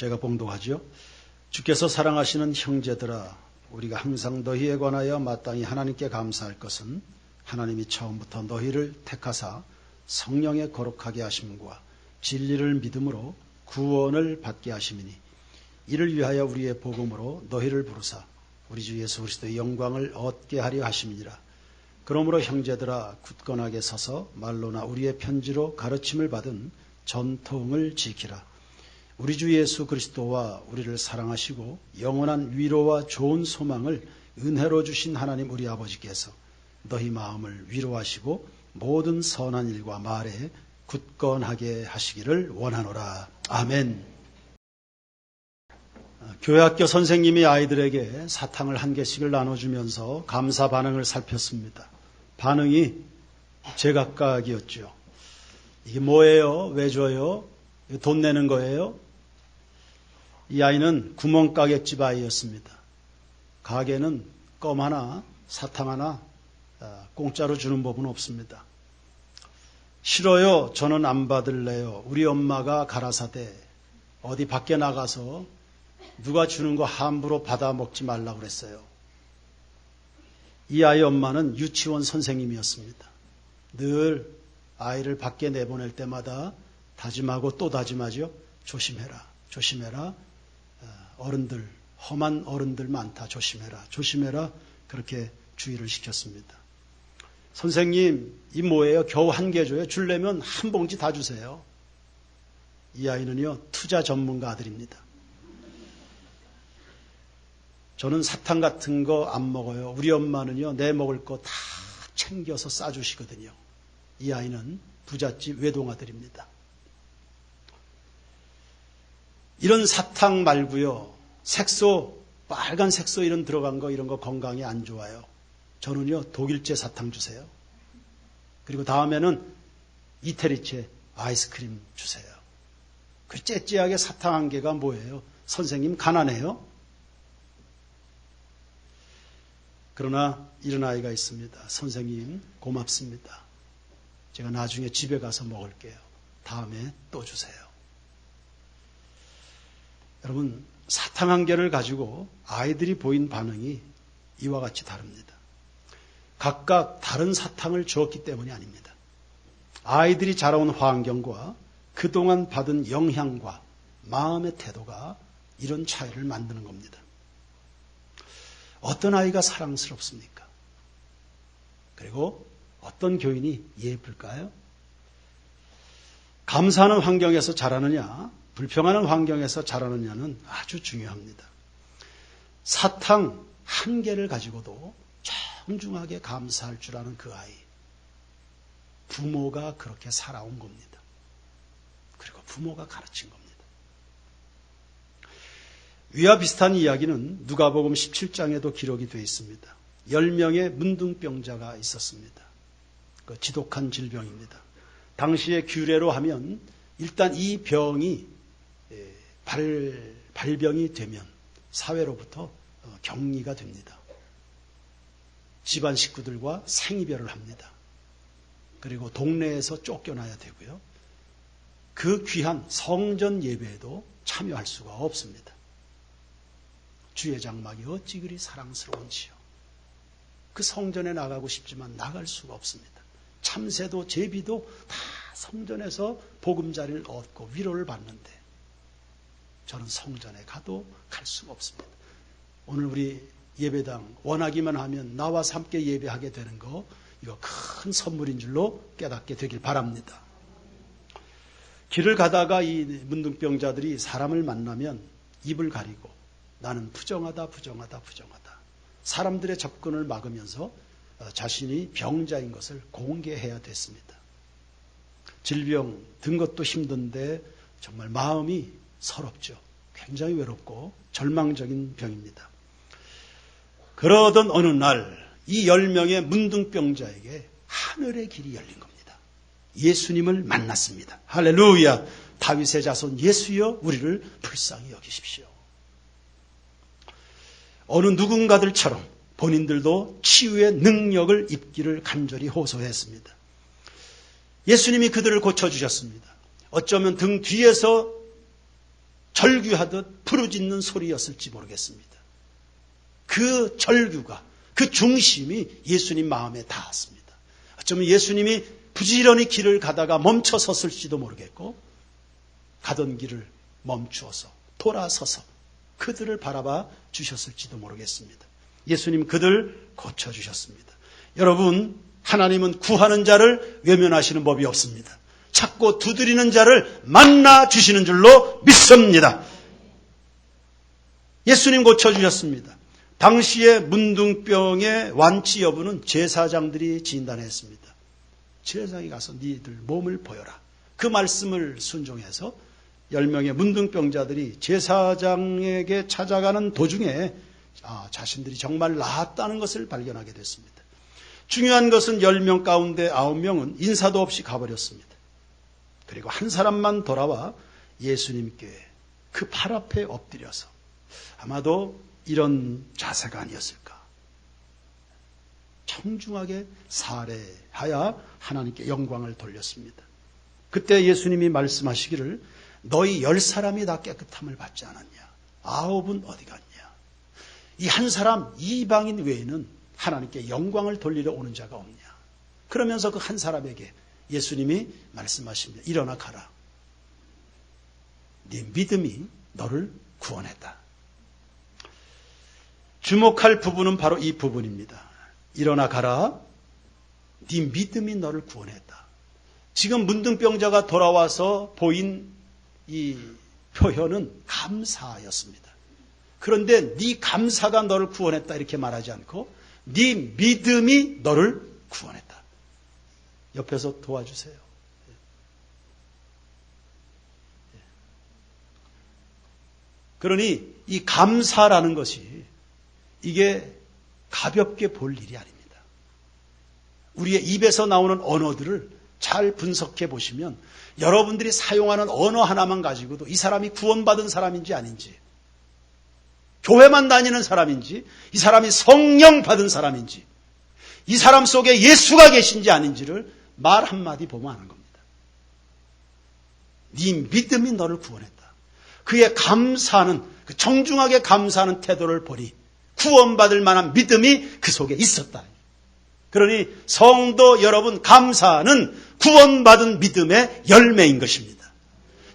제가 봉독하죠. 주께서 사랑하시는 형제들아, 우리가 항상 너희에 관하여 마땅히 하나님께 감사할 것은 하나님이 처음부터 너희를 택하사 성령에 거룩하게 하심과 진리를 믿음으로 구원을 받게 하심이니, 이를 위하여 우리의 복음으로 너희를 부르사 우리 주 예수 그리스도의 영광을 얻게 하려 하심이니라. 그러므로 형제들아, 굳건하게 서서 말로나 우리의 편지로 가르침을 받은 전통을 지키라. 우리 주 예수 그리스도와 우리를 사랑하시고 영원한 위로와 좋은 소망을 은혜로 주신 하나님 우리 아버지께서 너희 마음을 위로하시고 모든 선한 일과 말에 굳건하게 하시기를 원하노라. 아멘. 교회학교 선생님이 아이들에게 사탕을 한 개씩을 나눠주면서 감사 반응을 살폈습니다. 반응이 제각각이었죠. 이게 뭐예요? 왜 줘요? 돈 내는 거예요? 이 아이는 구멍가게집 아이였습니다. 가게는 껌 하나, 사탕 하나 공짜로 주는 법은 없습니다. 싫어요. 저는 안 받을래요. 우리 엄마가 가라사대 어디 밖에 나가서 누가 주는 거 함부로 받아 먹지 말라고 그랬어요. 이 아이 엄마는 유치원 선생님이었습니다. 늘 아이를 밖에 내보낼 때마다 다짐하고 또 다짐하죠. 조심해라, 조심해라. 어른들, 험한 어른들 많다. 조심해라, 조심해라. 그렇게 주의를 시켰습니다. 선생님, 이 뭐예요? 겨우 한 개 줘요? 주려면 한 봉지 다 주세요. 이 아이는요, 투자 전문가 아들입니다. 저는 사탕 같은 거 안 먹어요. 우리 엄마는요, 내 먹을 거 다 챙겨서 싸주시거든요. 이 아이는 부잣집 외동아들입니다. 이런 사탕 말고요, 색소, 빨간 색소 이런 들어간 거, 이런 거 건강에 안 좋아요. 저는요, 독일제 사탕 주세요. 그리고 다음에는 이태리제 아이스크림 주세요. 그 째째하게 사탕 한 개가 뭐예요? 선생님 가난해요? 그러나 이런 아이가 있습니다. 선생님 고맙습니다. 제가 나중에 집에 가서 먹을게요. 다음에 또 주세요. 여러분, 사탕 한 개를 가지고 아이들이 보인 반응이 이와 같이 다릅니다. 각각 다른 사탕을 주었기 때문이 아닙니다. 아이들이 자라온 환경과 그동안 받은 영향과 마음의 태도가 이런 차이를 만드는 겁니다. 어떤 아이가 사랑스럽습니까? 그리고 어떤 교인이 예쁠까요? 감사하는 환경에서 자라느냐, 불평하는 환경에서 자라느냐는 아주 중요합니다. 사탕 한 개를 가지고도 정중하게 감사할 줄 아는 그 아이, 부모가 그렇게 살아온 겁니다. 그리고 부모가 가르친 겁니다. 위와 비슷한 이야기는 누가복음 17장에도 기록이 되어 있습니다. 10명의 문둥병자가 있었습니다. 그 지독한 질병입니다. 당시의 규례로 하면 일단 이 병이 발병이 되면 사회로부터 격리가 됩니다. 집안 식구들과 생이별을 합니다. 그리고 동네에서 쫓겨나야 되고요. 그 귀한 성전 예배에도 참여할 수가 없습니다. 주의 장막이 어찌 그리 사랑스러운지요. 그 성전에 나가고 싶지만 나갈 수가 없습니다. 참새도 제비도 다 성전에서 보금자리를 얻고 위로를 받는데 저는 성전에 가도 갈 수가 없습니다. 오늘 우리 예배당 원하기만 하면 나와서 함께 예배하게 되는 거, 이거 큰 선물인 줄로 깨닫게 되길 바랍니다. 길을 가다가 이 문둥병자들이 사람을 만나면 입을 가리고 나는 부정하다, 부정하다, 부정하다. 사람들의 접근을 막으면서 자신이 병자인 것을 공개해야 됐습니다. 질병 든 것도 힘든데 정말 마음이 서럽죠. 굉장히 외롭고 절망적인 병입니다. 그러던 어느 날 이 10명의 문둥병자에게 하늘의 길이 열린 겁니다. 예수님을 만났습니다. 할렐루야! 다윗의 자손 예수여, 우리를 불쌍히 여기십시오. 어느 누군가들처럼 본인들도 치유의 능력을 입기를 간절히 호소했습니다. 예수님이 그들을 고쳐주셨습니다. 어쩌면 등 뒤에서 절규하듯 부르짖는 소리였을지 모르겠습니다. 그 절규가, 그 중심이 예수님 마음에 닿았습니다. 어쩌면 예수님이 부지런히 길을 가다가 멈춰 섰을지도 모르겠고, 가던 길을 멈추어서 돌아서서 그들을 바라봐 주셨을지도 모르겠습니다. 예수님 그들 고쳐주셨습니다. 여러분, 하나님은 구하는 자를 외면하시는 법이 없습니다. 찾고 두드리는 자를 만나 주시는 줄로 믿습니다. 예수님 고쳐주셨습니다. 당시의 문둥병의 완치 여부는 제사장들이 진단했습니다. 제사장이 가서 니들 몸을 보여라. 그 말씀을 순종해서 10명의 문둥병자들이 제사장에게 찾아가는 도중에 자신들이 정말 나았다는 것을 발견하게 됐습니다. 중요한 것은 10명 가운데 9명은 인사도 없이 가버렸습니다. 그리고 한 사람만 돌아와 예수님께 그 팔 앞에 엎드려서 아마도 이런 자세가 아니었을까. 청중하게 살해하여 하나님께 영광을 돌렸습니다. 그때 예수님이 말씀하시기를 너희 10사람이 다 깨끗함을 받지 않았냐? 9은 어디 갔냐? 이 한 사람 이방인 외에는 하나님께 영광을 돌리러 오는 자가 없냐? 그러면서 그 한 사람에게 예수님이 말씀하십니다. 일어나 가라. 네 믿음이 너를 구원했다. 주목할 부분은 바로 이 부분입니다. 일어나 가라. 네 믿음이 너를 구원했다. 지금 문둥병자가 돌아와서 보인 이 표현은 감사였습니다. 그런데 네 감사가 너를 구원했다 이렇게 말하지 않고 네 믿음이 너를 구원했다. 옆에서 도와주세요. 그러니 이 감사라는 것이 이게 가볍게 볼 일이 아닙니다. 우리의 입에서 나오는 언어들을 잘 분석해 보시면 여러분들이 사용하는 언어 하나만 가지고도 이 사람이 구원받은 사람인지 아닌지, 교회만 다니는 사람인지, 이 사람이 성령 받은 사람인지, 이 사람 속에 예수가 계신지 아닌지를 말 한마디 보면 아는 겁니다. 네 믿음이 너를 구원했다. 그의 감사는, 그 정중하게 감사하는 태도를 보니 구원받을 만한 믿음이 그 속에 있었다. 그러니 성도 여러분, 감사는 구원받은 믿음의 열매인 것입니다.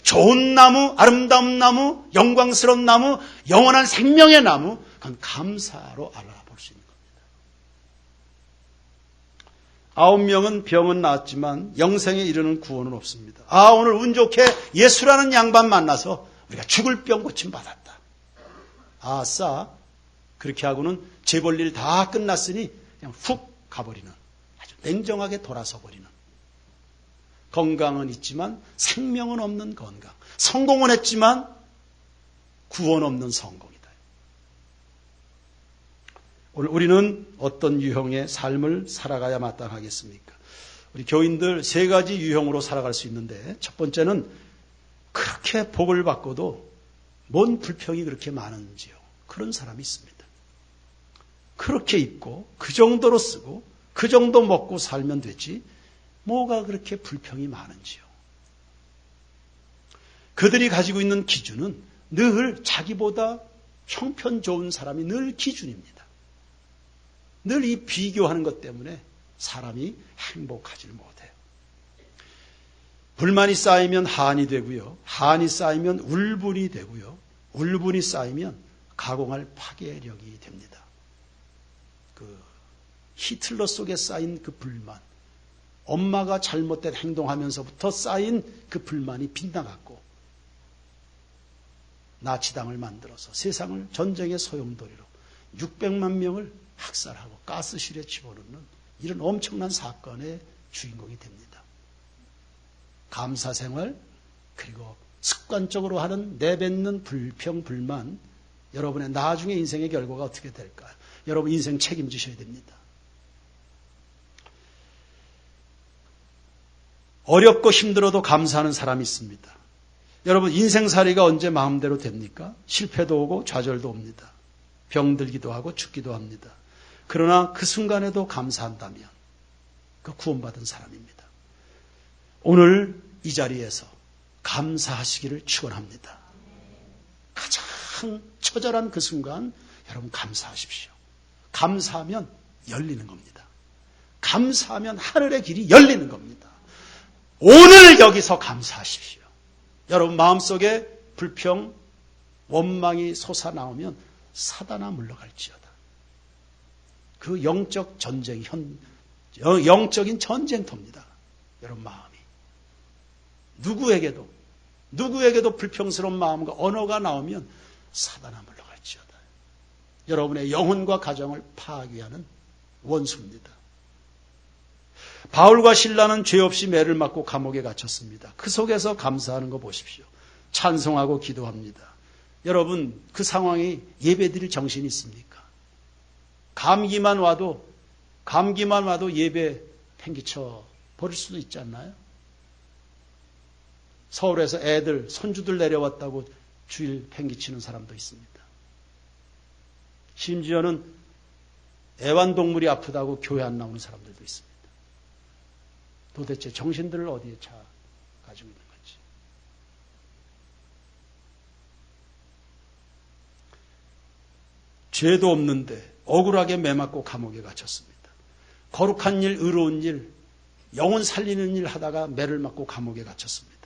좋은 나무, 아름다운 나무, 영광스러운 나무, 영원한 생명의 나무, 그건 감사로 알아볼 수 있는 겁니다. 9명은 병은 나았지만 영생에 이르는 구원은 없습니다. 오늘 운 좋게 예수라는 양반 만나서 우리가 죽을 병 고침 받았다. 아싸, 그렇게 하고는 재볼 일 다 끝났으니 그냥 훅 가버리는, 아주 냉정하게 돌아서 버리는, 건강은 있지만 생명은 없는 건강, 성공은 했지만 구원 없는 성공이다. 오늘 우리는 어떤 유형의 삶을 살아가야 마땅하겠습니까? 우리 교인들 3가지 유형으로 살아갈 수 있는데, 첫 번째는 그렇게 복을 받고도 뭔 불평이 그렇게 많은지요. 그런 사람이 있습니다. 그렇게 입고 그 정도로 쓰고 그 정도 먹고 살면 되지 뭐가 그렇게 불평이 많은지요. 그들이 가지고 있는 기준은 늘 자기보다 형편 좋은 사람이 늘 기준입니다. 늘 이 비교하는 것 때문에 사람이 행복하지 못해요. 불만이 쌓이면 한이 되고요. 한이 쌓이면 울분이 되고요. 울분이 쌓이면 가공할 파괴력이 됩니다. 그 히틀러 속에 쌓인 그 불만, 엄마가 잘못된 행동하면서부터 쌓인 그 불만이 빗나갔고 나치당을 만들어서 세상을 전쟁의 소용돌이로 600만 명을 학살하고 가스실에 집어넣는 이런 엄청난 사건의 주인공이 됩니다. 감사생활, 그리고 습관적으로 하는 내뱉는 불평, 불만, 여러분의 나중에 인생의 결과가 어떻게 될까요? 여러분 인생 책임지셔야 됩니다. 어렵고 힘들어도 감사하는 사람이 있습니다. 여러분 인생살이가 언제 마음대로 됩니까? 실패도 오고 좌절도 옵니다. 병들기도 하고 죽기도 합니다. 그러나 그 순간에도 감사한다면 그 구원받은 사람입니다. 오늘 이 자리에서 감사하시기를 축원합니다. 가장 처절한 그 순간 여러분 감사하십시오. 감사하면 열리는 겁니다. 감사하면 하늘의 길이 열리는 겁니다. 오늘 여기서 감사하십시오. 여러분 마음속에 불평, 원망이 솟아나오면 사단아 물러갈지어다. 그 영적 전쟁, 영적인 전쟁터입니다. 여러분 마음이. 누구에게도 불평스러운 마음과 언어가 나오면 사단아 물러갈지어다. 여러분의 영혼과 가정을 파괴하는 원수입니다. 바울과 실라는 죄 없이 매를 맞고 감옥에 갇혔습니다. 그 속에서 감사하는 거 보십시오. 찬송하고 기도합니다. 여러분 그 상황이 예배드릴 정신이 있습니까? 감기만 와도 예배 팽개쳐 버릴 수도 있지 않나요? 서울에서 애들, 손주들 내려왔다고 주일 팽개치는 사람도 있습니다. 심지어는 애완동물이 아프다고 교회 안 나오는 사람들도 있습니다. 도대체 정신들을 어디에 가지고 있는 건지. 죄도 없는데 억울하게 매맞고 감옥에 갇혔습니다. 거룩한 일, 의로운 일, 영혼 살리는 일 하다가 매를 맞고 감옥에 갇혔습니다.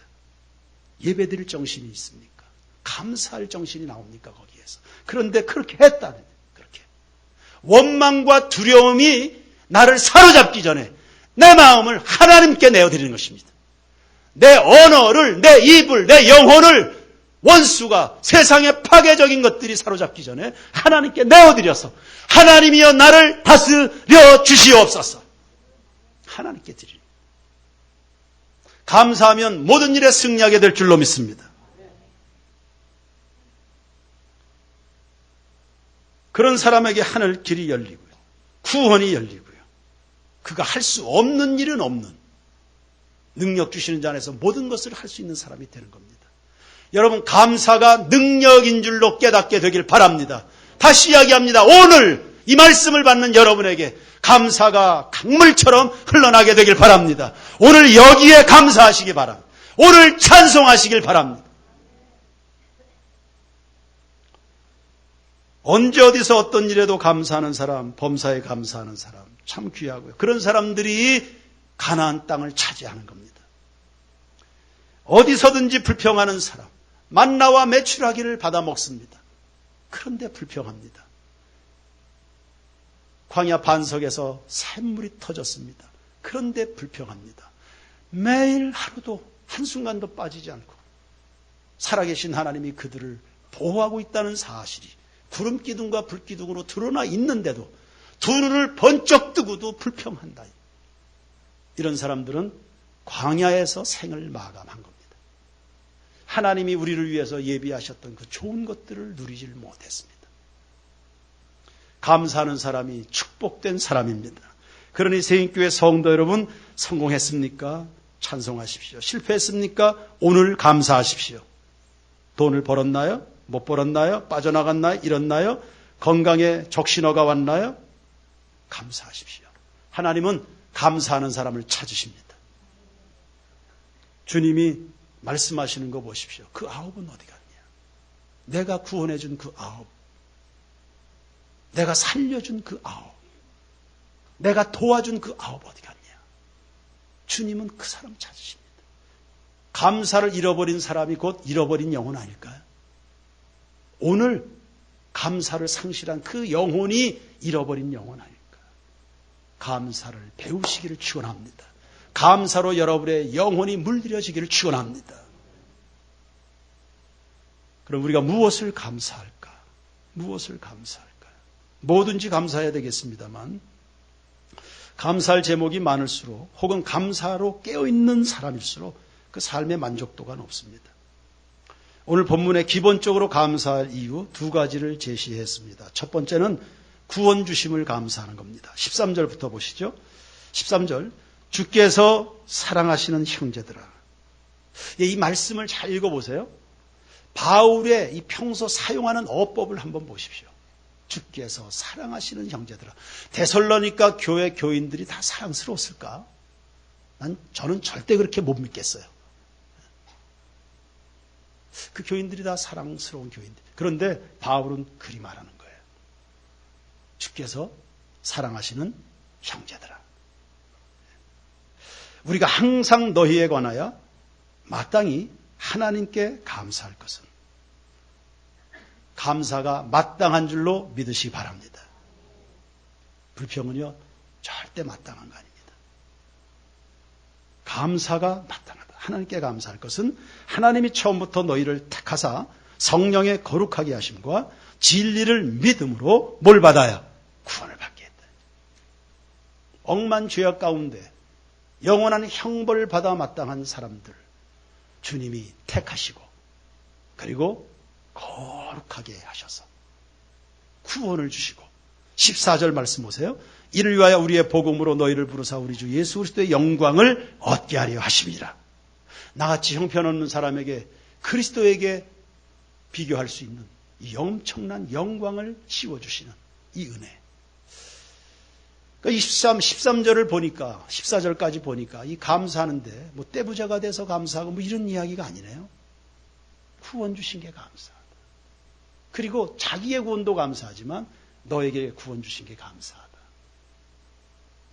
예배드릴 정신이 있습니까? 감사할 정신이 나옵니까 거기에서? 그런데 그렇게 했다는 거예요. 그렇게 원망과 두려움이 나를 사로잡기 전에 내 마음을 하나님께 내어드리는 것입니다. 내 언어를, 내 입을, 내 영혼을 원수가 세상의 파괴적인 것들이 사로잡기 전에 하나님께 내어드려서 하나님이여 나를 다스려 주시옵소서. 하나님께 드리는. 감사하면 모든 일에 승리하게 될 줄로 믿습니다. 그런 사람에게 하늘 길이 열리고요. 구원이 열리고요. 그가 할 수 없는 일은 없는 능력 주시는 자 안에서 모든 것을 할 수 있는 사람이 되는 겁니다. 여러분 감사가 능력인 줄로 깨닫게 되길 바랍니다. 다시 이야기합니다. 오늘 이 말씀을 받는 여러분에게 감사가 강물처럼 흘러나게 되길 바랍니다. 오늘 여기에 감사하시기 바랍니다. 오늘 찬송하시길 바랍니다. 언제 어디서 어떤 일에도 감사하는 사람, 범사에 감사하는 사람 참 귀하고요. 그런 사람들이 가나안 땅을 차지하는 겁니다. 어디서든지 불평하는 사람, 만나와 메추라기를 받아 먹습니다. 그런데 불평합니다. 광야 반석에서 샘물이 터졌습니다. 그런데 불평합니다. 매일 하루도 한순간도 빠지지 않고 살아계신 하나님이 그들을 보호하고 있다는 사실이 구름기둥과 불기둥으로 드러나 있는데도 두 눈을 번쩍 뜨고도 불평한다. 이런 사람들은 광야에서 생을 마감한 겁니다. 하나님이 우리를 위해서 예비하셨던 그 좋은 것들을 누리질 못했습니다. 감사하는 사람이 축복된 사람입니다. 그러니 세인교회 성도 여러분 성공했습니까? 찬송하십시오. 실패했습니까? 오늘 감사하십시오. 돈을 벌었나요? 못 벌었나요? 빠져나갔나요? 잃었나요? 건강에 적신호가 왔나요? 감사하십시오. 하나님은 감사하는 사람을 찾으십니다. 주님이 말씀하시는 거 보십시오. 그 9은 어디 갔냐? 내가 구원해준 그 9. 내가 살려준 그 9. 내가 도와준 그 9 어디 갔냐? 주님은 그 사람 찾으십니다. 감사를 잃어버린 사람이 곧 잃어버린 영혼 아닐까요? 오늘 감사를 상실한 그 영혼이 잃어버린 영혼 아닐까요? 감사를 배우시기를 축원합니다. 감사로 여러분의 영혼이 물들여지기를 축원합니다. 그럼 우리가 무엇을 감사할까? 무엇을 감사할까요? 뭐든지 감사해야 되겠습니다만 감사할 제목이 많을수록 혹은 감사로 깨어있는 사람일수록 그 삶의 만족도가 높습니다. 오늘 본문에 기본적으로 감사할 이유 2가지를 제시했습니다. 첫 번째는 구원 주심을 감사하는 겁니다. 13절부터 보시죠. 13절 주께서 사랑하시는 형제들아. 이 말씀을 잘 읽어보세요. 바울의 이 평소 사용하는 어법을 한번 보십시오. 주께서 사랑하시는 형제들아. 데살로니가 교회 교인들이 다 사랑스러웠을까? 저는 절대 그렇게 못 믿겠어요. 그 교인들이 다 사랑스러운 교인들. 그런데 바울은 그리 말하는 거예요. 주께서 사랑하시는 형제들아. 우리가 항상 너희에 관하여 마땅히 하나님께 감사할 것은 감사가 마땅한 줄로 믿으시기 바랍니다. 불평은요, 절대 마땅한 거 아닙니다. 감사가 마땅하다. 하나님께 감사할 것은 하나님이 처음부터 너희를 택하사 성령의 거룩하게 하심과 진리를 믿음으로 뭘 받아야? 구원을 받게 했다. 억만 죄악 가운데 영원한 형벌을 받아 마땅한 사람들 주님이 택하시고 그리고 거룩하게 하셔서 구원을 주시고 14절 말씀 보세요. 이를 위하여 우리의 복음으로 너희를 부르사 우리 주 예수 그리스도의 영광을 얻게 하려 하심이라. 나같이 형편없는 사람에게 그리스도에게 비교할 수 있는 이 엄청난 영광을 씌워주시는 이 은혜. 그러니까 13절을 보니까 14절까지 보니까 이 감사하는데 뭐 떼부자가 돼서 감사하고 뭐 이런 이야기가 아니네요. 구원 주신 게 감사하다. 그리고 자기의 구원도 감사하지만 너에게 구원 주신 게 감사하다.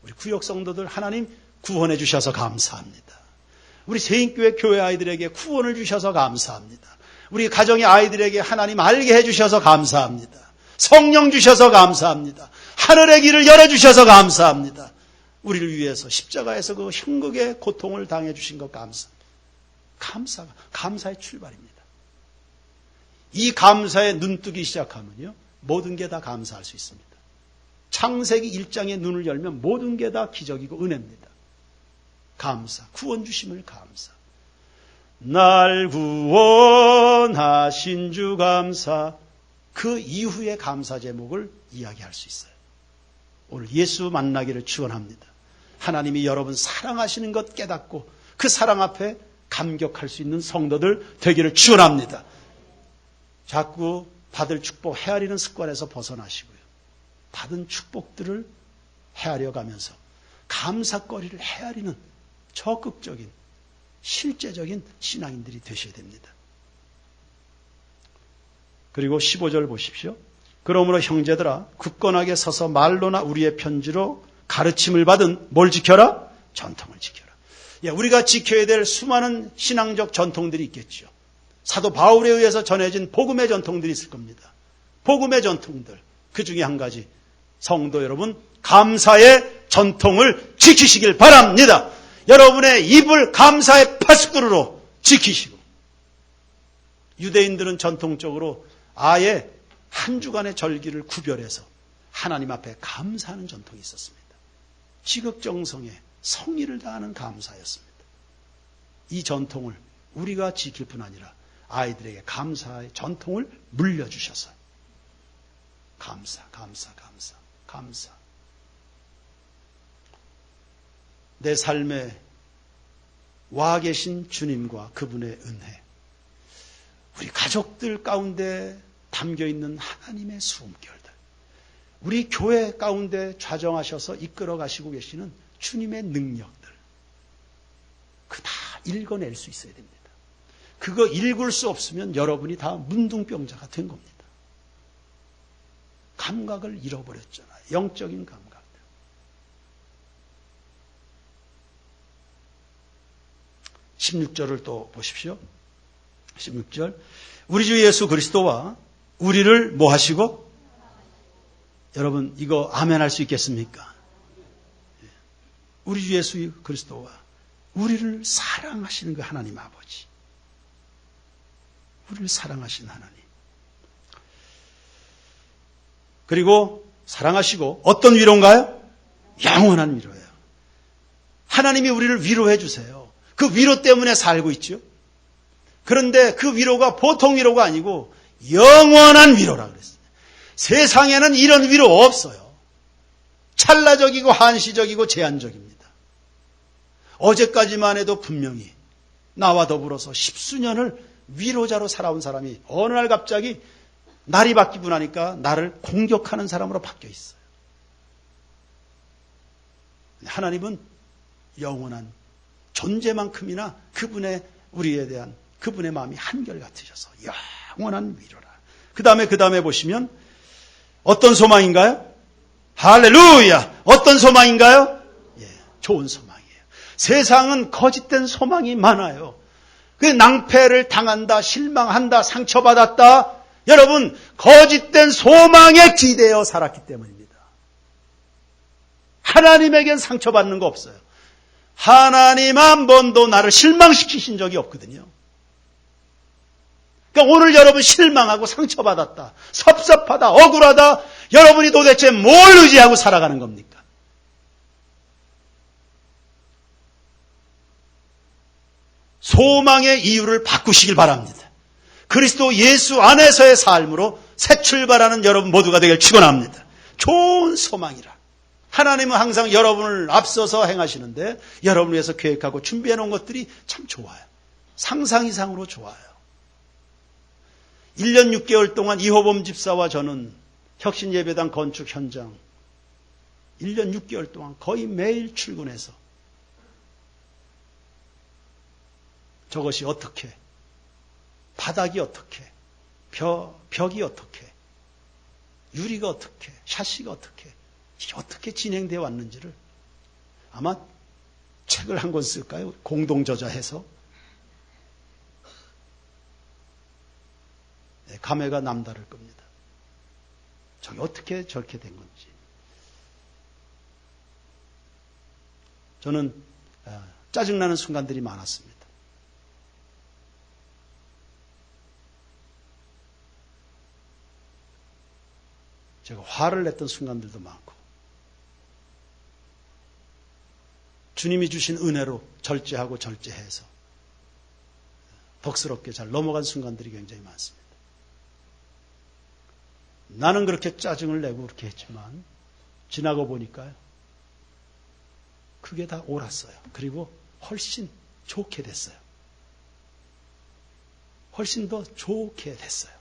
우리 구역 성도들 하나님 구원해 주셔서 감사합니다. 우리 세인교회 교회 아이들에게 구원을 주셔서 감사합니다. 우리 가정의 아이들에게 하나님 알게 해주셔서 감사합니다. 성령 주셔서 감사합니다. 하늘의 길을 열어주셔서 감사합니다. 우리를 위해서 십자가에서 그 형극의 고통을 당해주신 것 감사합니다. 감사의 출발입니다. 이 감사에 눈뜨기 시작하면요, 모든 게 다 감사할 수 있습니다. 창세기 1장의 눈을 열면 모든 게 다 기적이고 은혜입니다. 감사, 구원 주심을 감사. 날 구원하신 주 감사. 그 이후의 감사 제목을 이야기할 수 있어요. 오늘 예수 만나기를 축원합니다. 하나님이 여러분 사랑하시는 것 깨닫고 그 사랑 앞에 감격할 수 있는 성도들 되기를 축원합니다. 자꾸 받을 축복 헤아리는 습관에서 벗어나시고요. 받은 축복들을 헤아려 가면서 감사거리를 헤아리는 적극적인 실제적인 신앙인들이 되셔야 됩니다. 그리고 15절 보십시오. 그러므로 형제들아 굳건하게 서서 말로나 우리의 편지로 가르침을 받은 뭘 지켜라? 전통을 지켜라. 우리가 지켜야 될 수많은 신앙적 전통들이 있겠죠. 사도 바울에 의해서 전해진 복음의 전통들이 있을 겁니다. 복음의 전통들. 그 중에 한 가지. 성도 여러분, 감사의 전통을 지키시길 바랍니다. 여러분의 입을 감사의 파수꾼으로 지키시고, 유대인들은 전통적으로 아예 한 주간의 절기를 구별해서 하나님 앞에 감사하는 전통이 있었습니다. 지극정성에 성의를 다하는 감사였습니다. 이 전통을 우리가 지킬 뿐 아니라 아이들에게 감사의 전통을 물려주셔서 감사. 내 삶에 와 계신 주님과 그분의 은혜, 우리 가족들 가운데 담겨있는 하나님의 숨결들, 우리 교회 가운데 좌정하셔서 이끌어 가시고 계시는 주님의 능력들, 그 다 읽어낼 수 있어야 됩니다. 그거 읽을 수 없으면 여러분이 다 문둥병자가 된 겁니다. 감각을 잃어버렸잖아요. 영적인 감각들. 16절을 또 보십시오. 16절. 우리 주 예수 그리스도와 우리를 뭐 하시고? 여러분 이거 아멘 할 수 있겠습니까? 우리 주 예수 그리스도와 우리를 사랑하시는 그 하나님 아버지. 우리를 사랑하시는 하나님. 그리고 사랑하시고 어떤 위로인가요? 영원한 위로예요. 하나님이 우리를 위로해 주세요. 그 위로 때문에 살고 있죠. 그런데 그 위로가 보통 위로가 아니고 영원한 위로라 그랬어요. 세상에는 이런 위로 없어요. 찰나적이고 한시적이고 제한적입니다. 어제까지만 해도 분명히 나와 더불어서 십수년을 위로자로 살아온 사람이 어느 날 갑자기 날이 바뀌고 나니까 나를 공격하는 사람으로 바뀌어 있어요. 하나님은 영원한 존재만큼이나 그분의 우리에 대한 그분의 마음이 한결같으셔서 영원한 위로라. 그 다음에 보시면 어떤 소망인가요? 할렐루야! 어떤 소망인가요? 좋은 소망이에요. 세상은 거짓된 소망이 많아요. 그 낭패를 당한다, 실망한다, 상처받았다. 여러분, 거짓된 소망에 기대어 살았기 때문입니다. 하나님에겐 상처받는 거 없어요. 하나님 한 번도 나를 실망시키신 적이 없거든요. 그러니까 오늘 여러분 실망하고 상처받았다, 섭섭하다, 억울하다. 여러분이 도대체 뭘 의지하고 살아가는 겁니까? 소망의 이유를 바꾸시길 바랍니다. 그리스도 예수 안에서의 삶으로 새 출발하는 여러분 모두가 되길 축원합니다. 좋은 소망이라. 하나님은 항상 여러분을 앞서서 행하시는데 여러분을 위해서 계획하고 준비해 놓은 것들이 참 좋아요. 상상 이상으로 좋아요. 1년 6개월 동안 이호범 집사와 저는 혁신예배당 건축 현장 1년 6개월 동안 거의 매일 출근해서 저것이 어떻게, 바닥이 어떻게, 벽이 어떻게, 유리가 어떻게, 샤시가 어떻게, 이게 어떻게 진행되어 왔는지를 아마 책을 한 권 쓸까요? 공동저자해서. 감회가 남다를 겁니다. 저게 어떻게 저렇게 된 건지. 저는 짜증나는 순간들이 많았습니다. 제가 화를 냈던 순간들도 많고 주님이 주신 은혜로 절제하고 절제해서 덕스럽게 잘 넘어간 순간들이 굉장히 많습니다. 나는 그렇게 짜증을 내고 그렇게 했지만 지나고 보니까요. 그게 다 옳았어요. 그리고 훨씬 좋게 됐어요. 훨씬 더 좋게 됐어요.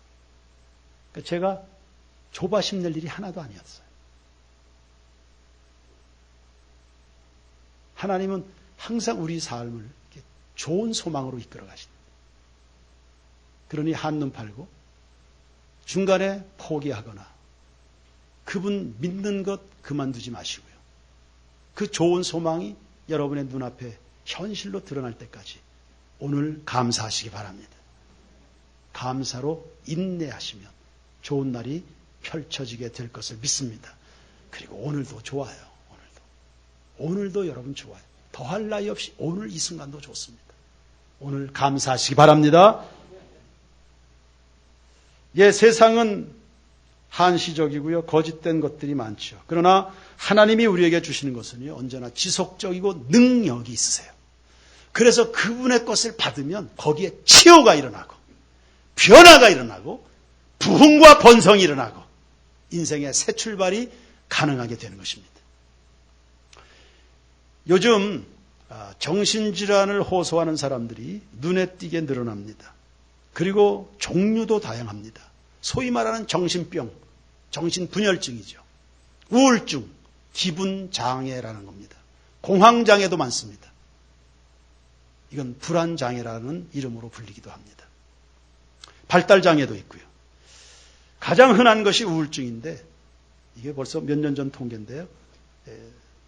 그러니까 제가 조바심 낼 일이 하나도 아니었어요. 하나님은 항상 우리 삶을 좋은 소망으로 이끌어 가십니다. 그러니 한눈 팔고 중간에 포기하거나 그분 믿는 것 그만두지 마시고요. 그 좋은 소망이 여러분의 눈앞에 현실로 드러날 때까지 오늘 감사하시기 바랍니다. 감사로 인내하시면 좋은 날이 펼쳐지게 될 것을 믿습니다. 그리고 오늘도 좋아요. 오늘도 여러분 좋아요. 더할 나위 없이 오늘 이 순간도 좋습니다. 오늘 감사하시기 바랍니다. 세상은 한시적이고요. 거짓된 것들이 많죠. 그러나 하나님이 우리에게 주시는 것은요. 언제나 지속적이고 능력이 있으세요. 그래서 그분의 것을 받으면 거기에 치유가 일어나고 변화가 일어나고 부흥과 번성이 일어나고 인생의 새 출발이 가능하게 되는 것입니다. 요즘 정신질환을 호소하는 사람들이 눈에 띄게 늘어납니다. 그리고 종류도 다양합니다. 소위 말하는 정신병, 정신분열증이죠. 우울증, 기분장애라는 겁니다. 공황장애도 많습니다. 이건 불안장애라는 이름으로 불리기도 합니다. 발달장애도 있고요. 가장 흔한 것이 우울증인데 이게 벌써 몇 년 전 통계인데요.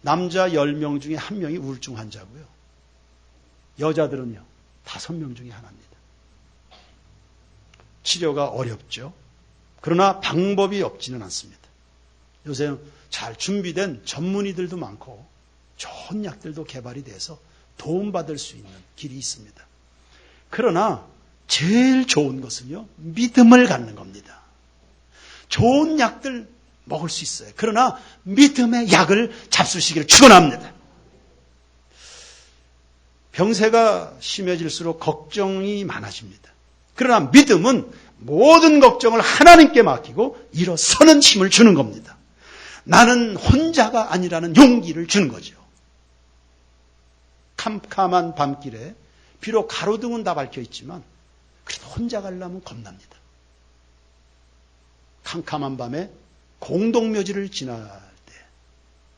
남자 10명 중에 1명이 우울증 환자고요. 여자들은요. 5명 중에 하나입니다. 치료가 어렵죠. 그러나 방법이 없지는 않습니다. 요새 잘 준비된 전문의들도 많고 좋은 약들도 개발이 돼서 도움받을 수 있는 길이 있습니다. 그러나 제일 좋은 것은요. 믿음을 갖는 겁니다. 좋은 약들 먹을 수 있어요. 그러나 믿음의 약을 잡수시기를 축원합니다. 병세가 심해질수록 걱정이 많아집니다. 그러나 믿음은 모든 걱정을 하나님께 맡기고 일어서는 힘을 주는 겁니다. 나는 혼자가 아니라는 용기를 주는 거죠. 캄캄한 밤길에 비록 가로등은 다 밝혀 있지만 그래도 혼자 가려면 겁납니다. 캄캄한 밤에 공동묘지를 지날 때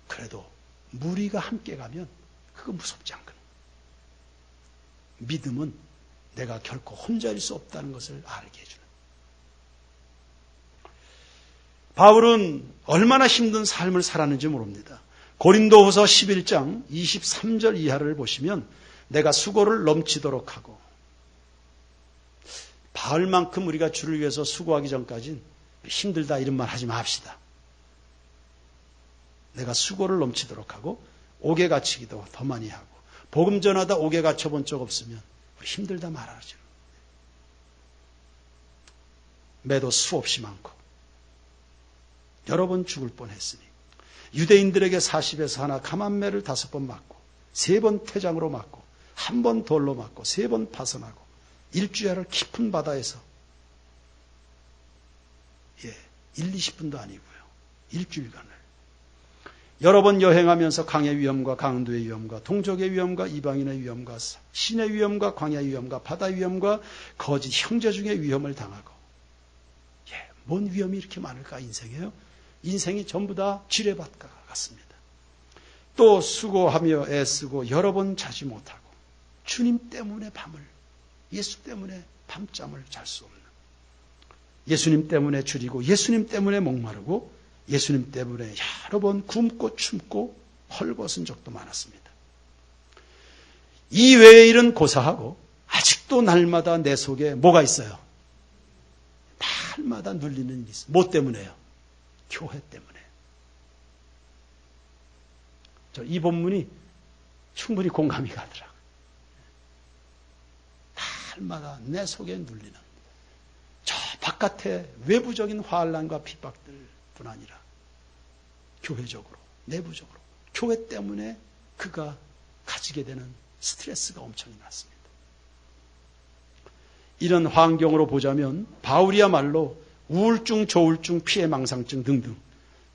그래도 무리가 함께 가면 그거 무섭지 않거든요. 믿음은 내가 결코 혼자일 수 없다는 것을 알게 해주는. 바울은 얼마나 힘든 삶을 살았는지 모릅니다. 고린도후서 11장 23절 이하를 보시면 내가 수고를 넘치도록 하고, 바울만큼 우리가 주를 위해서 수고하기 전까지는 힘들다 이런 말 하지 맙시다. 내가 수고를 넘치도록 하고 옥에 갇히기도 더 많이 하고, 복음 전하다 옥에 갇혀본 적 없으면 힘들다 말하죠. 매도 수없이 많고 여러 번 죽을 뻔했으니, 유대인들에게 40에서 하나 감한매를 5번 맞고 3번 퇴장으로 맞고 1번 돌로 맞고 3번 파선하고 일주일을 깊은 바다에서 20분도 아니고요. 일주일간을 여러 번 여행하면서 강의 위험과 강도의 위험과 동족의 위험과 이방인의 위험과 신의 위험과 광야의 위험과 바다의 위험과 거짓 형제 중의 위험을 당하고, 뭔 위험이 이렇게 많을까 인생이에요? 인생이 전부 다 지뢰밭과 같습니다. 또 수고하며 애쓰고 여러 번 자지 못하고 주님 때문에 예수 때문에 밤잠을 잘 수 없는, 예수님 때문에 줄이고 예수님 때문에 목마르고 예수님 때문에 여러 번 굶고 춤고 헐벗은 적도 많았습니다. 이 외의 일은 고사하고 아직도 날마다 내 속에 뭐가 있어요? 날마다 눌리는 일이 있어요. 뭐 때문에요? 교회 때문에. 이 본문이 충분히 공감이 가더라고요. 날마다 내 속에 눌리는 저 바깥의 외부적인 환난과 핍박들 뿐 아니라 교회적으로, 내부적으로 교회 때문에 그가 가지게 되는 스트레스가 엄청이 났습니다. 이런 환경으로 보자면 바울이야말로 우울증, 조울증, 피해망상증 등등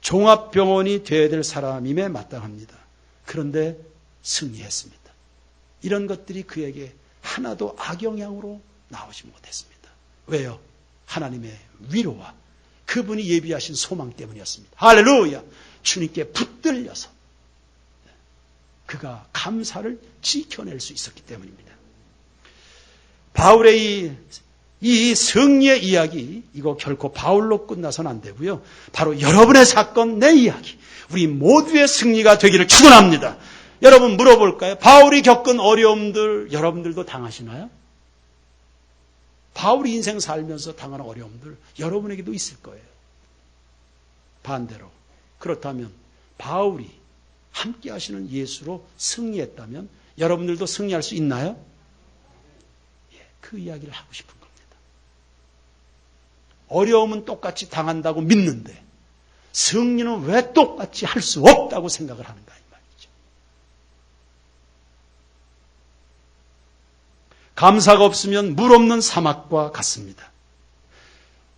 종합병원이 되어야 될 사람임에 마땅합니다. 그런데 승리했습니다. 이런 것들이 그에게 하나도 악영향으로 나오지 못했습니다. 왜요? 하나님의 위로와 그분이 예비하신 소망 때문이었습니다. 할렐루야! 주님께 붙들려서 그가 감사를 지켜낼 수 있었기 때문입니다. 바울의 이 승리의 이야기, 이거 결코 바울로 끝나서는 안 되고요. 바로 여러분의 사건, 내 이야기, 우리 모두의 승리가 되기를 축원합니다. 여러분 물어볼까요? 바울이 겪은 어려움들 여러분들도 당하시나요? 바울이 인생 살면서 당하는 어려움들 여러분에게도 있을 거예요. 반대로 그렇다면 바울이 함께 하시는 예수로 승리했다면 여러분들도 승리할 수 있나요? 그 이야기를 하고 싶은 겁니다. 어려움은 똑같이 당한다고 믿는데 승리는 왜 똑같이 할 수 없다고 생각을 하는가 이 말이죠. 감사가 없으면 물 없는 사막과 같습니다.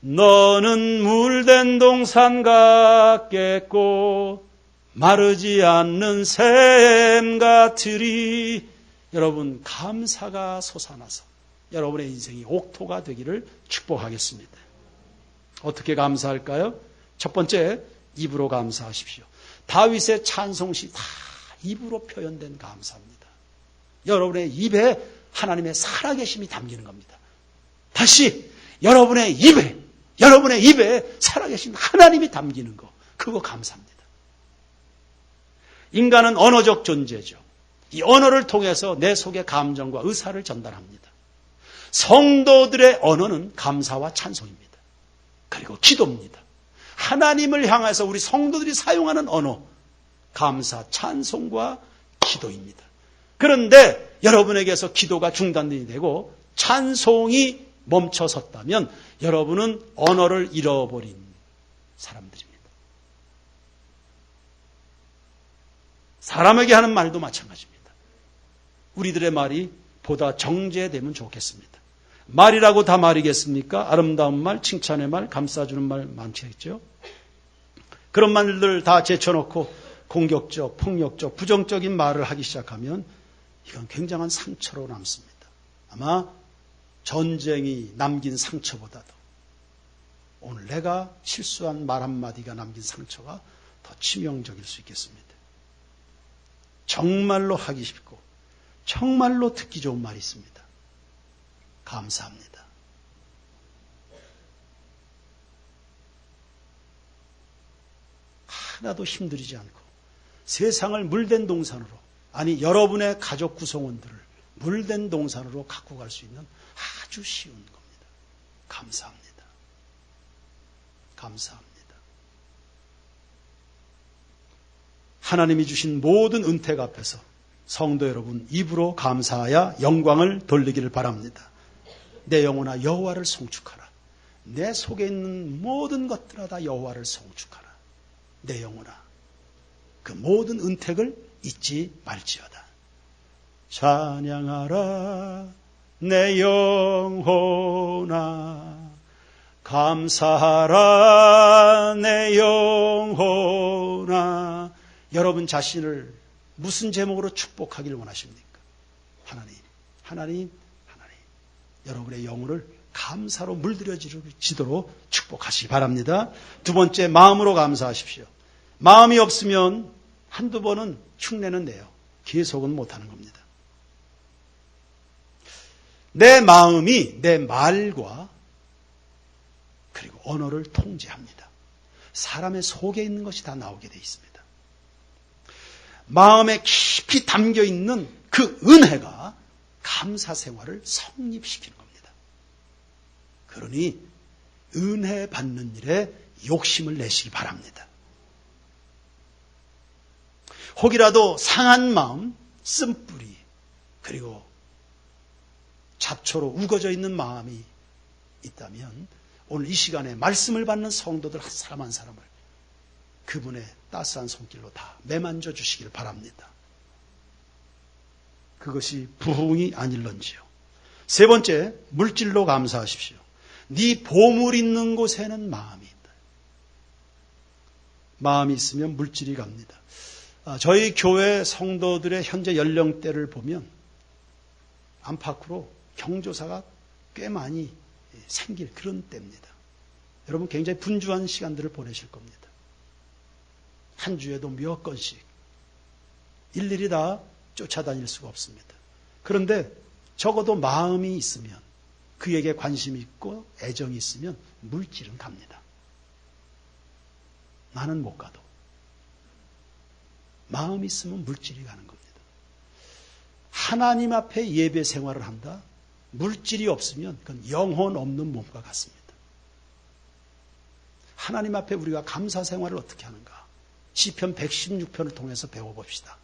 너는 물된 동산 같겠고 마르지 않는 샘 같으리. 여러분 감사가 솟아나서 여러분의 인생이 옥토가 되기를 축복하겠습니다. 어떻게 감사할까요? 첫 번째, 입으로 감사하십시오. 다윗의 찬송시 다 입으로 표현된 감사입니다. 여러분의 입에 하나님의 살아계심이 담기는 겁니다. 다시 여러분의 입에 살아계신 하나님이 담기는 거, 그거 감사합니다. 인간은 언어적 존재죠. 이 언어를 통해서 내 속의 감정과 의사를 전달합니다. 성도들의 언어는 감사와 찬송입니다. 그리고 기도입니다. 하나님을 향해서 우리 성도들이 사용하는 언어, 감사, 찬송과 기도입니다. 그런데 여러분에게서 기도가 중단이 되고 찬송이 멈춰섰다면 여러분은 언어를 잃어버린 사람들입니다. 사람에게 하는 말도 마찬가지입니다. 우리들의 말이 보다 정제되면 좋겠습니다. 말이라고 다 말이겠습니까? 아름다운 말, 칭찬의 말, 감싸주는 말 많겠죠? 그런 말들 다 제쳐놓고 공격적, 폭력적, 부정적인 말을 하기 시작하면 이건 굉장한 상처로 남습니다. 아마 전쟁이 남긴 상처보다도 오늘 내가 실수한 말 한마디가 남긴 상처가 더 치명적일 수 있겠습니다. 정말로 하기 쉽고 정말로 듣기 좋은 말이 있습니다. 감사합니다. 하나도 힘들이지 않고 세상을 물된 동산으로, 아니 여러분의 가족 구성원들을 물된 동산으로 갖고 갈 수 있는 아주 쉬운 겁니다. 감사합니다. 감사합니다. 하나님이 주신 모든 은택 앞에서 성도 여러분 입으로 감사하여 영광을 돌리기를 바랍니다. 내 영혼아 여호와를 송축하라. 내 속에 있는 모든 것들아 다 여호와를 송축하라. 내 영혼아 그 모든 은택을 잊지 말지어다. 찬양하라 내 영혼아 감사하라 내 영혼아. 여러분 자신을 무슨 제목으로 축복하기를 원하십니까? 하나님. 여러분의 영혼을 감사로 물들여지도록 축복하시기 바랍니다. 두 번째, 마음으로 감사하십시오. 마음이 없으면 한두 번은 흉내는 내요. 계속은 못하는 겁니다. 내 마음이 내 말과 그리고 언어를 통제합니다. 사람의 속에 있는 것이 다 나오게 되어 있습니다. 마음에 깊이 담겨 있는 그 은혜가 감사 생활을 성립시키는 겁니다. 그러니 은혜 받는 일에 욕심을 내시기 바랍니다. 혹이라도 상한 마음, 쓴뿌리, 그리고 잡초로 우거져 있는 마음이 있다면 오늘 이 시간에 말씀을 받는 성도들 한 사람 한 사람을 그분의 따스한 손길로 다 매만져 주시기를 바랍니다. 그것이 부흥이 아닐런지요. 세 번째, 물질로 감사하십시오. 네 보물 있는 곳에는 마음이 있다. 마음이 있으면 물질이 갑니다. 저희 교회 성도들의 현재 연령대를 보면 안팎으로 경조사가 꽤 많이 생길 그런 때입니다. 여러분 굉장히 분주한 시간들을 보내실 겁니다. 한 주에도 몇 건씩 일일이 다 쫓아다닐 수가 없습니다. 그런데 적어도 마음이 있으면, 그에게 관심이 있고 애정이 있으면 물질은 갑니다. 나는 못 가도 마음이 있으면 물질이 가는 겁니다. 하나님 앞에 예배 생활을 한다? 물질이 없으면 그건 영혼 없는 몸과 같습니다. 하나님 앞에 우리가 감사 생활을 어떻게 하는가? 시편 116편을 통해서 배워봅시다.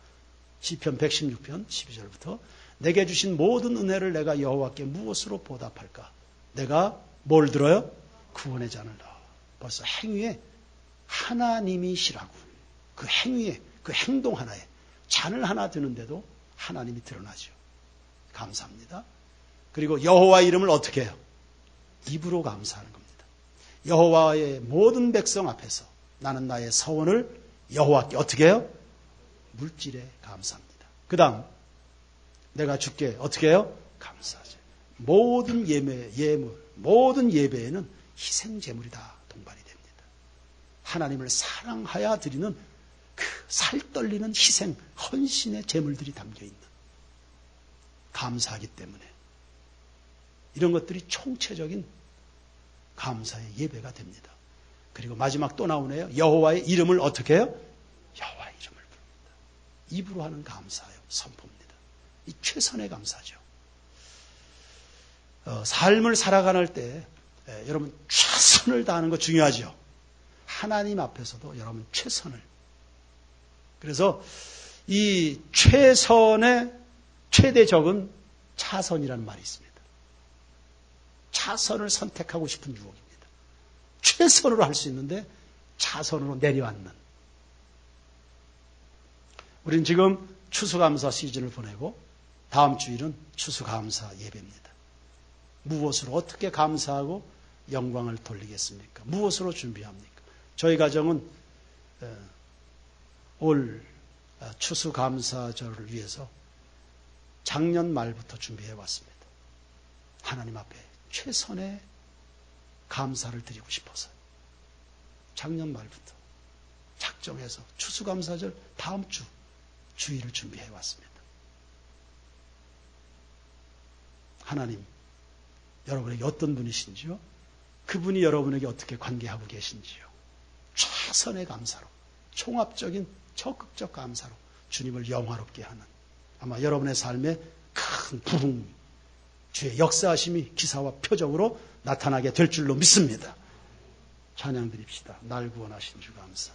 시편 116편 12절부터 내게 주신 모든 은혜를 내가 여호와께 무엇으로 보답할까? 내가 뭘 들어요? 구원의 잔을 넣어. 벌써 행위에 하나님이시라고, 그 행위에, 그 행동 하나에 잔을 하나 드는데도 하나님이 드러나죠. 감사합니다. 그리고 여호와 이름을 어떻게 해요? 입으로 감사하는 겁니다. 여호와의 모든 백성 앞에서 나는 나의 서원을 여호와께 어떻게 해요? 물질에 감사합니다. 그 다음 내가 주께 어떻게 해요? 감사하죠. 모든 예물, 모든 예배에는 희생 제물이 다 동반이 됩니다. 하나님을 사랑하여 드리는 그 살떨리는 희생, 헌신의 제물들이 담겨있는 감사하기 때문에 이런 것들이 총체적인 감사의 예배가 됩니다. 그리고 마지막 또 나오네요. 여호와의 이름을 어떻게 해요? 여호와의 이름을 부릅니다. 입으로 하는 감사예요. 선포입니다. 이 최선의 감사죠. 삶을 살아가는 때 여러분 최선을 다하는 거 중요하죠. 하나님 앞에서도 여러분 최선을. 그래서 이 최선의 최대적은 차선이라는 말이 있습니다. 차선을 선택하고 싶은 유혹입니다. 최선으로 할 수 있는데 차선으로 내려앉는. 우리는 지금 추수감사 시즌을 보내고 다음 주일은 추수감사 예배입니다. 무엇으로 어떻게 감사하고 영광을 돌리겠습니까? 무엇으로 준비합니까? 저희 가정은 올 추수감사절을 위해서 작년 말부터 준비해 왔습니다. 하나님 앞에 최선의 감사를 드리고 싶어서 작년 말부터 작정해서 추수감사절 다음 주 주일을 준비해 왔습니다. 하나님, 여러분에게 어떤 분이신지요? 그분이 여러분에게 어떻게 관계하고 계신지요? 최선의 감사로, 총합적인 적극적 감사로 주님을 영화롭게 하는 아마 여러분의 삶에 큰 부흥, 주의 역사하심이 기사와 표적으로 나타나게 될 줄로 믿습니다. 찬양 드립시다. 날 구원하신 주 감사.